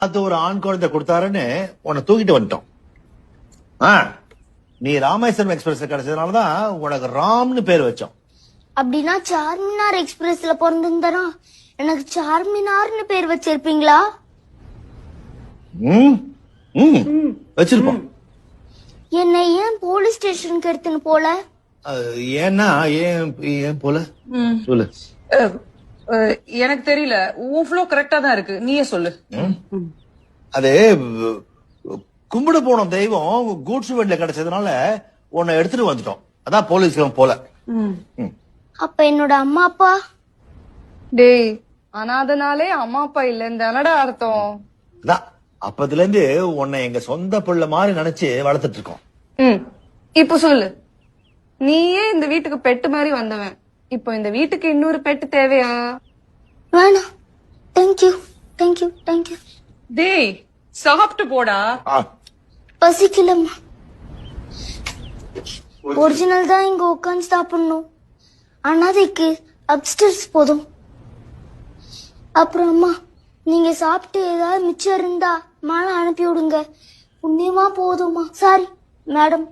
அது ஒரு ஆண் குழந்தை கொடுத்தாருன்னு உன்னை தூக்கிட்டு வந்துட்டோம். நீ ராமேஸ்வரம் எக்ஸ்பிரஸ் கிடைச்சதுனாலதான் உனக்கு ராம்னு பேர் வச்சோம். அப்படின்னா சார்மினார் எக்ஸ்பிரஸ்ல பிறந்திருந்தா எனக்கு சார்மினார்னு பேர் வச்சிருப்பீங்களா? வச்சிருப்போம். என்னை ஏன் போலீஸ் ஸ்டேஷனுக்கு எடுத்துன்னு போல? ஏன்னா ஏன் போல சொல்லு. எனக்கு தெரியல, உன் ஃப்ளோ கரெக்டா தான் இருக்கு, நீயே சொல்லு. அது கும்பிட போன தெய்வம் கூட்ஸ் வேன்ல கிடைச்சதுனால உன்னை எடுத்துட்டு வந்துட்டோம். அதான் போலீஸ்க்கு போல. அப்ப என்னோட அம்மா அப்பா? டேய், அனாதனாலே அம்மா அப்பா இல்லன்னு தானடா அர்த்தம். அதான் அப்பத்துல இருந்து உன்னை எங்க சொந்த பிள்ளை மாதிரி நினைச்சு வளர்த்துட்டு இருக்கோம். இப்ப சொல்லு, நீயே இந்த வீட்டுக்கு பெட்டு மாதிரி வந்தவன், இப்போ இந்த வீட்டுக்கு இன்னொரு பெட்டு தேவையா? வேணாம். Thank you thank you thank you. டேய், சாப்பிட்டு போடா. பசிக்கலம்மா. ஒரிஜினல் தான் இங்க உட்காந்து சாப்பிடணும். அனாதைக்கு அப்ஸ்டர்ஸ் போதும். அப்புறம் அம்மா, நீங்க சாப்பிட்டு ஏதாவது மிச்சம் இருந்தா மேல அனுப்பி விடுங்க. புண்ணியமா போதுமா? Sorry madam.